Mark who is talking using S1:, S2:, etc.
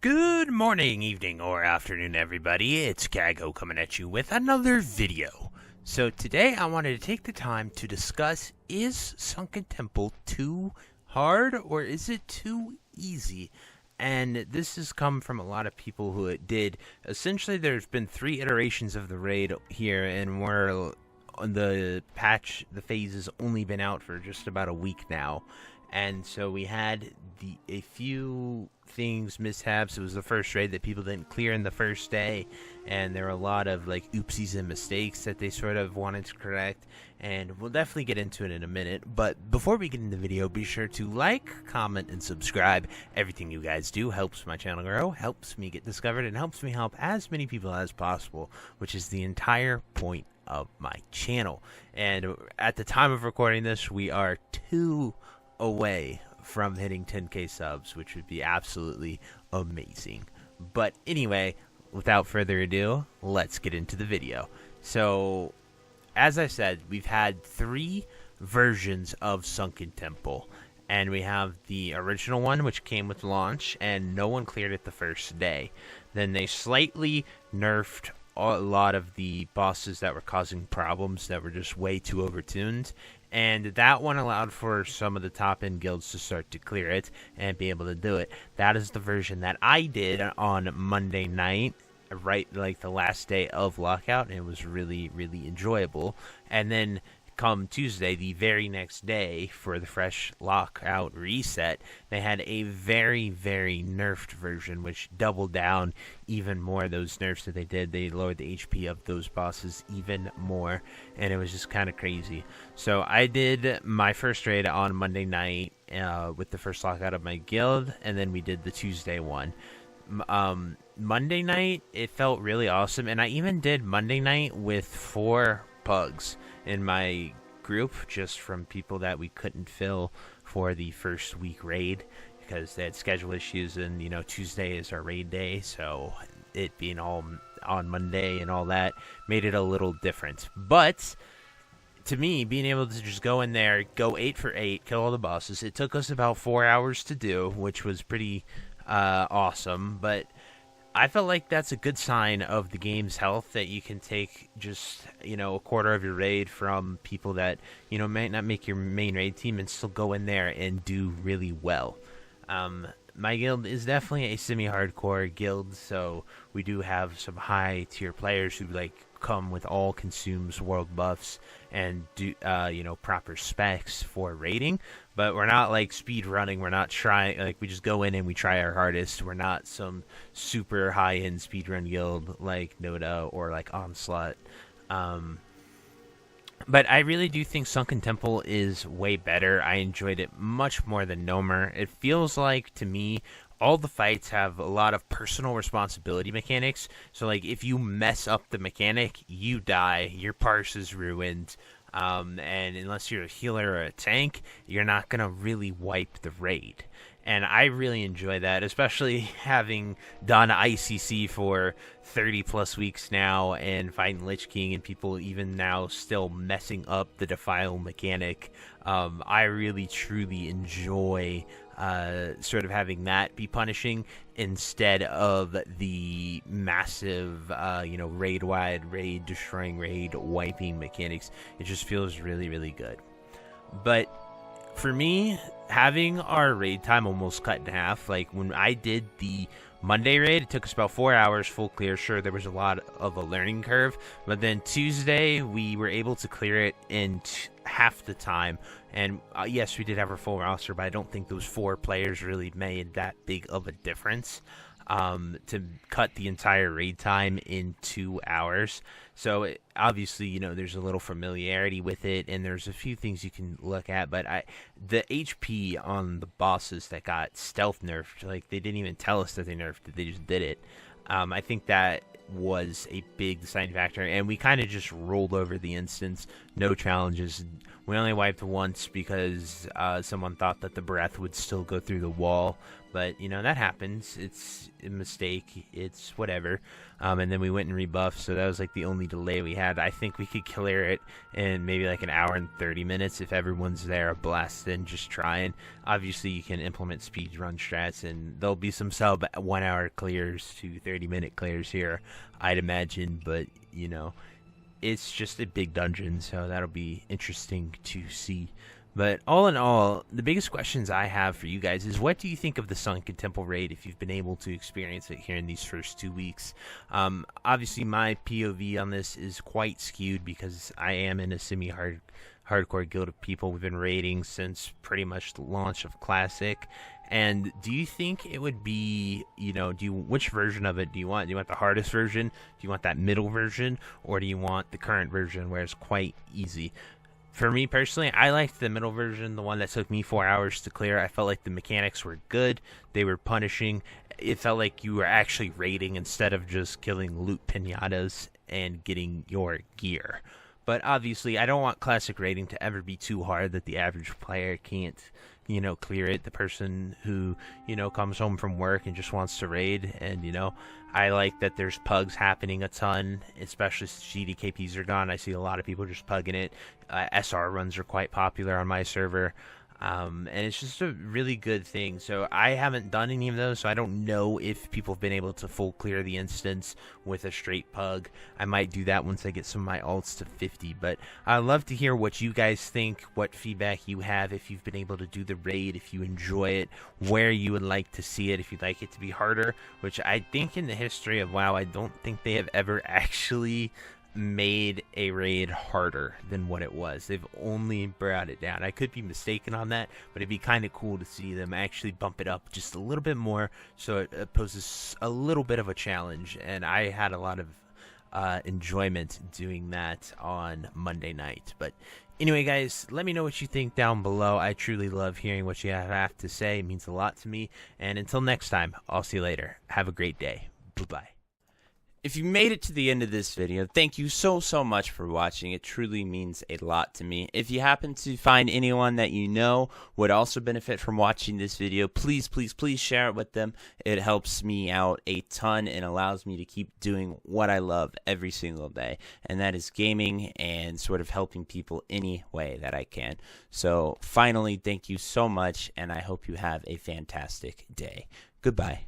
S1: Good morning, evening, or afternoon, everybody. It's Kaghoe coming at you with another video. So today I wanted to take the time to discuss, is Sunken Temple too hard or is it too easy? And this has come from a lot of people who it did. Essentially, there's been 3 iterations of the raid here, and we're on the phase has only been out for just about a week now. And so we had a few mishaps. It was the first raid that people didn't clear in the first day, and there were a lot of like oopsies and mistakes that they sort of wanted to correct, and we'll definitely get into it in a minute. But before we get into the video, be sure to like, comment, and subscribe. Everything you guys do helps my channel grow, helps me get discovered, and helps me help as many people as possible, which is the entire point of my channel. And at the time of recording this, we are 2 away from hitting 10k subs, which would be absolutely amazing. But anyway, without further ado, let's get into the video. So, as I said, we've had 3 versions of Sunken Temple, and we have the original one, which came with launch, and no one cleared it the first day. Then they slightly nerfed a lot of the bosses that were causing problems that were just way too overtuned, and that one allowed for some of the top end guilds to start to clear it and be able to do it. That is the version that I did on Monday night, right like the last day of lockout, and it was really enjoyable. And then come Tuesday, the very next day, for the fresh lockout reset, they had a very nerfed version, which doubled down even more those nerfs that they did. They lowered the HP of those bosses even more, and it was just kind of crazy. So I did my first raid on Monday night with the first lockout of my guild, and then we did the Tuesday one. Monday night, it felt really awesome, and I even did Monday night with 4 pugs in my group, just from people that we couldn't fill for the first week raid because they had schedule issues, and Tuesday is our raid day, so it being all on Monday and all that made it a little different. But to me, being able to just go in there, go 8 for 8, kill all the bosses, it took us about 4 hours to do, which was pretty awesome. But I felt like that's a good sign of the game's health, that you can take just, a quarter of your raid from people that, might not make your main raid team and still go in there and do really well. My guild is definitely a semi-hardcore guild, so we do have some high-tier players who come with all consumes world buffs and do proper specs for raiding, but we're not speed running. We're not trying, we just go in and we try our hardest. We're not some super high-end speedrun guild like Noda or Onslaught. But I really do think Sunken Temple is way better. I enjoyed it much more than Nomer. It feels like, to me, all the fights have a lot of personal responsibility mechanics. So, if you mess up the mechanic, you die. Your parse is ruined. And unless you're a healer or a tank, you're not going to really wipe the raid. And I really enjoy that, especially having done ICC for 30 plus weeks now and fighting Lich King and people even now still messing up the Defile mechanic. I really truly enjoy sort of having that be punishing instead of the massive, raid-wide, raid-destroying, raid-wiping mechanics. It just feels really good. But for me, having our raid time almost cut in half, when I did the Monday raid, it took us about 4 hours full clear. Sure, there was a lot of a learning curve, but then Tuesday we were able to clear it in half the time. And yes, we did have our full roster, but I don't think those 4 players really made that big of a difference to cut the entire raid time in 2 hours. So obviously, there's a little familiarity with it, and there's a few things you can look at. But the HP on the bosses that got stealth nerfed, they didn't even tell us that they nerfed it; they just did it. I think that was a big deciding factor, and we kind of just rolled over the instance. No challenges. We only wiped once because someone thought that the breath would still go through the wall, But, you know, that happens. It's a mistake. It's whatever. And then we went and rebuffed, so that was like the only delay we had. I think we could clear it in maybe like an hour and 30 minutes if everyone's there, a blast, and just trying. Obviously, you can implement speed run strats, and there'll be some sub 1 hour clears to 30-minute clears here, I'd imagine. But, you know, it's just a big dungeon, so that'll be interesting to see. But all in all, the biggest questions I have for you guys is, what do you think of the Sunken Temple raid if you've been able to experience it here in these first 2 weeks? Obviously, my POV on this is quite skewed because I am in a semi-hardcore guild of people. We've been raiding since pretty much the launch of Classic. And do you think it would be, you know, which version of it do you want? Do you want the hardest version? Do you want that middle version? Or do you want the current version where it's quite easy? For me personally, I liked the middle version, the one that took me 4 hours to clear. I felt like the mechanics were good. They were punishing. It felt like you were actually raiding instead of just killing loot pinatas and getting your gear. But obviously, I don't want classic raiding to ever be too hard that the average player can't, you know, clear it. The person who, you know, comes home from work and just wants to raid. And, you know, I like that there's pugs happening a ton, especially since GDKPs are gone. I see a lot of people just pugging it. SR runs are quite popular on my server. And it's just a really good thing. So I haven't done any of those, so I don't know if people have been able to full clear the instance with a straight pug. I might do that once I get some of my alts to 50. But I'd love to hear what you guys think, what feedback you have, if you've been able to do the raid, if you enjoy it, where you would like to see it, if you'd like it to be harder, which I think in the history of WoW, I don't think they have ever actually made a raid harder than what it was. They've only brought it down. I could be mistaken on that, but it'd be kind of cool to see them actually bump it up just a little bit more, so it poses a little bit of a challenge. And I had a lot of enjoyment doing that on Monday night. But anyway, guys, let me know what you think down below. I truly love hearing what you have to say. It means a lot to me. And until next time, I'll see you later. Have a great day. Bye-bye.
S2: If you made it to the end of this video, thank you so much for watching. It truly means a lot to me. If you happen to find anyone that you know would also benefit from watching this video, please share it with them. It helps me out a ton and allows me to keep doing what I love every single day, and that is gaming and sort of helping people any way that I can. So finally, thank you so much, and I hope you have a fantastic day. Goodbye.